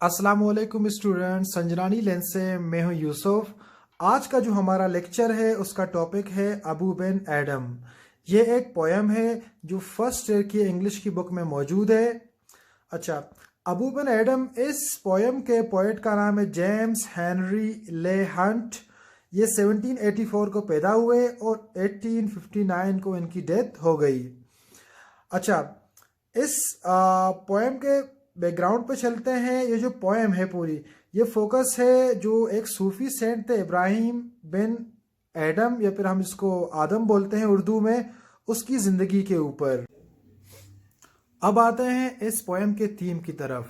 السلام علیکم student, Sanjrani lens سے میں ہوں یوسف۔ آج کا جو ہمارا لیکچر ہے اس کا ٹاپک ہے ابو بن ایڈم۔ یہ ایک پویم ہے جو فرسٹ ایئر کی انگلش کی بک میں موجود ہے۔ اچھا، ابو بن ایڈم، اس پویم کے پوئٹ کا نام ہے جیمز ہینری لے ہنٹ۔ یہ 1784 کو پیدا ہوئے اور 1859 کو ان کی ڈیتھ ہو گئی۔ اچھا، اس پویم کے بیک گراؤنڈ پہ چلتے ہیں۔ یہ جو پویم ہے پوری، یہ فوکس ہے جو ایک صوفی سینٹ تھے ابراہیم بن ایڈم، یا پھر ہم اس کو آدم بولتے ہیں اردو میں، اس کی زندگی کے اوپر۔ اب آتے ہیں اس پویم کے تھیم کی طرف۔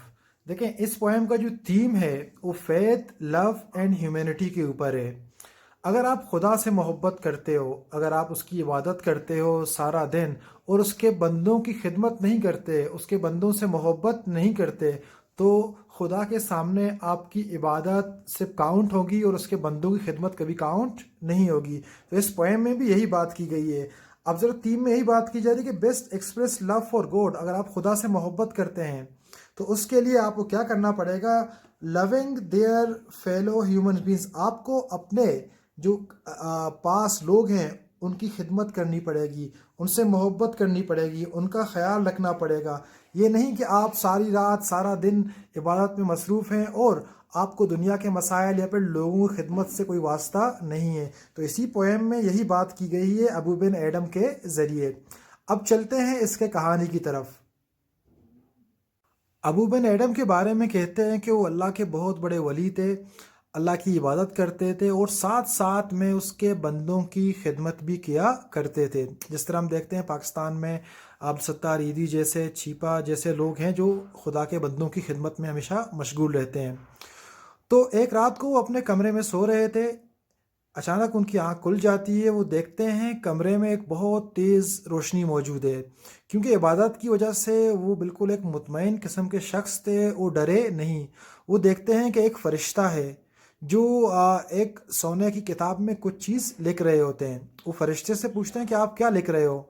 دیکھیں، اس پویم کا جو تھیم ہے وہ فیتھ، لو اینڈ ہیومینٹی کے اوپر ہے۔ اگر آپ خدا سے محبت کرتے ہو، اگر آپ اس کی عبادت کرتے ہو سارا دن اور اس کے بندوں کی خدمت نہیں کرتے، اس کے بندوں سے محبت نہیں کرتے، تو خدا کے سامنے آپ کی عبادت صرف کاؤنٹ ہوگی اور اس کے بندوں کی خدمت کبھی کاؤنٹ نہیں ہوگی۔ تو اس پویم میں بھی یہی بات کی گئی ہے۔ اب ذرا تھیم میں یہی بات کی جا رہی ہے کہ best express love for God. اگر آپ خدا سے محبت کرتے ہیں تو اس کے لیے آپ کو کیا کرنا پڑے گا؟ لونگ دیئر فیلو ہیومن بینگز۔ آپ کو اپنے جو پاس لوگ ہیں ان کی خدمت کرنی پڑے گی، ان سے محبت کرنی پڑے گی، ان کا خیال رکھنا پڑے گا۔ یہ نہیں کہ آپ ساری رات سارا دن عبادت میں مصروف ہیں اور آپ کو دنیا کے مسائل یا پھر لوگوں کی خدمت سے کوئی واسطہ نہیں ہے۔ تو اسی پویم میں یہی بات کی گئی ہے ابو بن ایڈم کے ذریعے۔ اب چلتے ہیں اس کے کہانی کی طرف۔ ابو بن ایڈم کے بارے میں کہتے ہیں کہ وہ اللہ کے بہت بڑے ولی تھے، اللہ کی عبادت کرتے تھے اور ساتھ ساتھ میں اس کے بندوں کی خدمت بھی کیا کرتے تھے۔ جس طرح ہم دیکھتے ہیں پاکستان میں عبد الستار ایدھی جیسے، چھیپا جیسے لوگ ہیں جو خدا کے بندوں کی خدمت میں ہمیشہ مشغول رہتے ہیں۔ تو ایک رات کو وہ اپنے کمرے میں سو رہے تھے، اچانک ان کی آنکھ کھل جاتی ہے۔ وہ دیکھتے ہیں کمرے میں ایک بہت تیز روشنی موجود ہے، کیونکہ عبادت کی وجہ سے وہ بالکل ایک مطمئن قسم کے شخص تھے، وہ ڈرے نہیں۔ وہ دیکھتے ہیں کہ ایک فرشتہ ہے جو ایک سونے کی کتاب میں کچھ چیز لکھ رہے ہوتے ہیں۔ وہ فرشتے سے پوچھتے ہیں کہ آپ کیا لکھ رہے ہو؟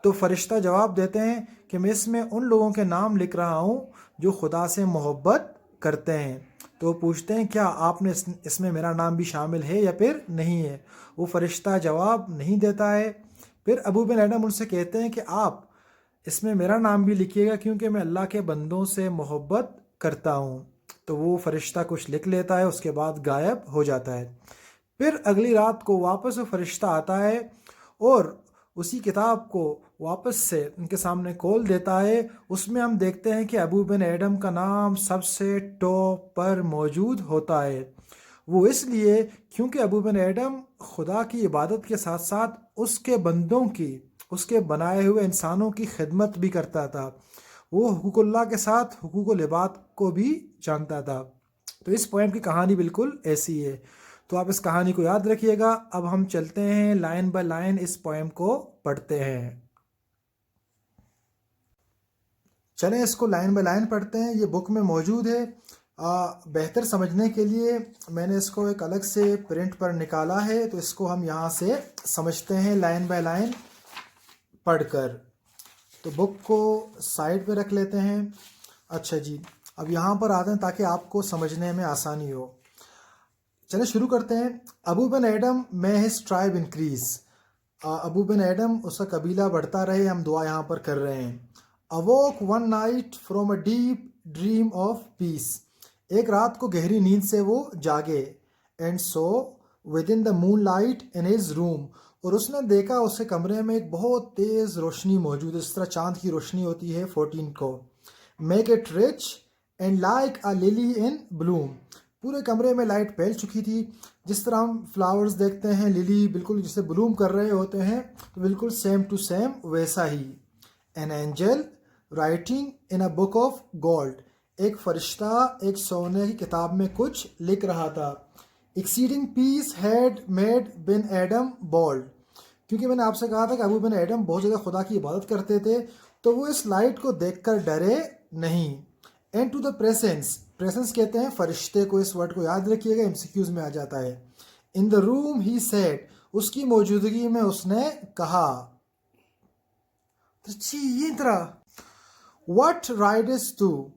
تو فرشتہ جواب دیتے ہیں کہ میں اس میں ان لوگوں کے نام لکھ رہا ہوں جو خدا سے محبت کرتے ہیں۔ تو وہ پوچھتے ہیں کیا آپ نے اس میں میرا نام بھی شامل ہے یا پھر نہیں ہے؟ وہ فرشتہ جواب نہیں دیتا ہے۔ پھر ابو بن ایڈم ان سے کہتے ہیں کہ آپ اس میں میرا نام بھی لکھیے گا، کیونکہ میں اللہ کے بندوں سے محبت کرتا ہوں۔ تو وہ فرشتہ کچھ لکھ لیتا ہے، اس کے بعد غائب ہو جاتا ہے۔ پھر اگلی رات کو واپس وہ فرشتہ آتا ہے اور اسی کتاب کو واپس سے ان کے سامنے کھول دیتا ہے۔ اس میں ہم دیکھتے ہیں کہ ابو بن ایڈم کا نام سب سے ٹاپ پر موجود ہوتا ہے۔ وہ اس لیے کیونکہ ابو بن ایڈم خدا کی عبادت کے ساتھ ساتھ اس کے بندوں کی، اس کے بنائے ہوئے انسانوں کی خدمت بھی کرتا تھا۔ وہ حقوق اللہ کے ساتھ حقوق العباد کو بھی جانتا تھا۔ تو اس پویم کی کہانی بالکل ایسی ہے۔ تو آپ اس کہانی کو یاد رکھیے گا۔ اب ہم چلتے ہیں لائن بائی لائن اس پویم کو پڑھتے ہیں۔ چلیں اس کو لائن بائی لائن پڑھتے ہیں۔ یہ بک میں موجود ہے۔ بہتر سمجھنے کے لیے میں نے اس کو ایک الگ سے پرنٹ پر نکالا ہے، تو اس کو ہم یہاں سے سمجھتے ہیں لائن بائی لائن پڑھ کر۔ تو بک کو سائڈ پہ رکھ لیتے ہیں۔ اچھا جی، اب یہاں پر آتے ہیں تاکہ آپ کو سمجھنے میں آسانی ہو۔ چلیں شروع کرتے ہیں۔ ابو بن ایڈم میں ہز ٹرائب انکریز۔ ابو بن ایڈم اس کا قبیلہ بڑھتا رہے، ہم دعا یہاں پر کر رہے ہیں۔ اwoke one night from a deep dream of peace۔ ایک رات کو گہری نیند سے وہ جاگے۔ and saw within the moonlight in his room۔ اور اس نے دیکھا اس کے کمرے میں ایک بہت تیز روشنی موجود ہے، اس طرح چاند کی روشنی ہوتی ہے 14 کو۔ make it rich and like a lily in bloom۔ پورے کمرے میں لائٹ پھیل چکی تھی، جس طرح ہم فلاورز دیکھتے ہیں، للی بالکل جسے بلوم کر رہے ہوتے ہیں، تو بالکل سیم ٹو سیم ویسا ہی۔ an angel writing in a book of gold۔ ایک فرشتہ ایک سونے کی کتاب میں کچھ لکھ رہا تھا۔ exceeding peace had made Ben Adhem bold۔ کیونکہ میں نے آپ سے کہا تھا کہ ابو بن ایڈم بہت زیادہ خدا کی عبادت کرتے تھے، تو وہ اس لائٹ کو دیکھ کر ڈرے نہیں۔ and to the presence کہتے ہیں فرشتے کو، اس ورڈ کو یاد رکھیے گا، MCQs میں آ جاتا ہے۔ in the room he said۔ اس کی موجودگی میں اس نے کہا۔ what ridest to؟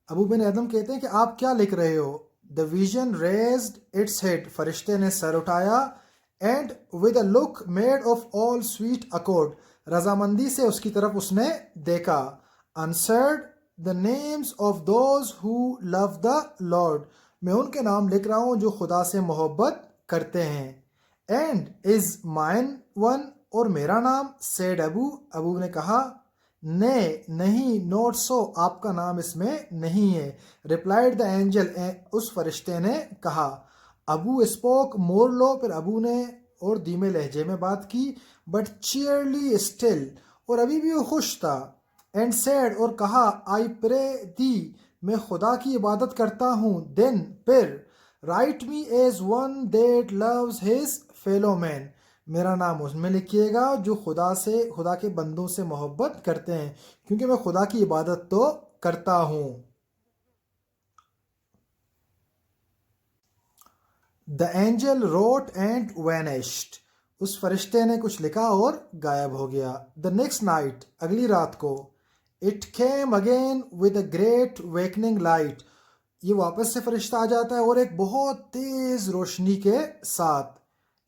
Abou Ben Adhem کہتے ہیں کہ آپ کیا لکھ رہے ہو؟ The vision raised its head. فرشتے نے سر اٹھایا. And with a look made of all sweet accord. رضامندی سے اس کی طرف اس نے دیکھا. Answered the names of those who love the Lord. میں ان کے نام لکھ رہا ہوں جو خدا سے محبت کرتے ہیں. And is mine one. اور میرا نام. said ابو نے کہا. نہیں نوٹ سو. آپ کا نام اس میں نہیں ہے. Replied the angel. اس فرشتے نے کہا. Abou spoke more low. پھر ابو نے اور دھیمے لہجے میں بات کی. But cheerily still. اور ابھی بھی وہ خوش تھا. And said. اور کہا. آئی پرے دی. میں خدا کی عبادت کرتا ہوں. دین پھر. Write me as one that loves his fellow men. میرا نام اس میں لکھیے گا جو خدا کے بندوں سے محبت کرتے ہیں، کیونکہ میں خدا کی عبادت تو کرتا ہوں. The angel wrote and vanished. اس فرشتے نے کچھ لکھا اور غائب ہو گیا. The next night. اگلی رات کو. It came again with a great wakening light. یہ واپس سے فرشتہ آ جاتا ہے اور ایک بہت تیز روشنی کے ساتھ.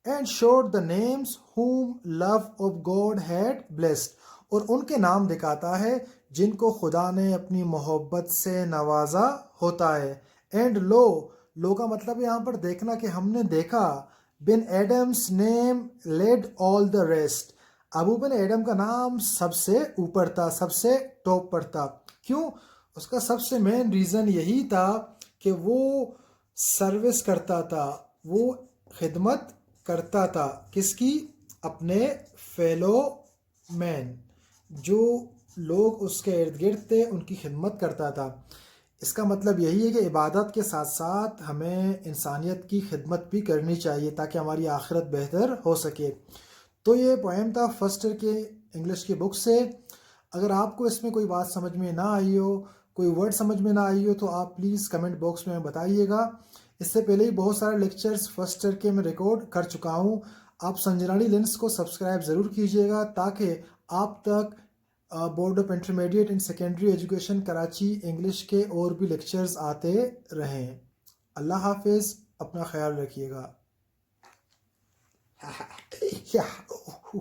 And showed the names whom love of God had blessed. اور ان کے نام دکھاتا ہے جن کو خدا نے اپنی محبت سے نوازا ہوتا ہے. And لو کا مطلب یہاں پر دیکھنا کہ ہم نے دیکھا. Ben Adhem's name led all the rest. Abou Ben Adhem کا نام سب سے اوپر تھا، سب سے ٹاپ پر تھا. کیوں؟ اس کا سب سے مین ریزن یہی تھا کہ وہ سروس کرتا تھا، وہ خدمت کرتا تھا. کس کی؟ اپنے فیلو مین، جو لوگ اس کے ارد گرد تھے ان کی خدمت کرتا تھا. اس کا مطلب یہی ہے کہ عبادت کے ساتھ ساتھ ہمیں انسانیت کی خدمت بھی کرنی چاہیے تاکہ ہماری آخرت بہتر ہو سکے. تو یہ پوئم تھا فرسٹ ایئر کے انگلش کی بک سے. اگر آپ کو اس میں کوئی بات سمجھ میں نہ آئی ہو، کوئی ورڈ سمجھ میں نہ آئی ہو، تو آپ پلیز کمنٹ باکس میں بتائیے گا. اس سے پہلے ہی بہت سارے لیکچرز فرسٹ ایئر کے میں ریکارڈ کر چکا ہوں. آپ سنجرانی لینس کو سبسکرائب ضرور کیجیے گا تاکہ آپ تک board of intermediate and secondary education Karachi English کے اور بھی لیکچرز آتے رہیں. اللہ حافظ. اپنا خیال رکھیے گا.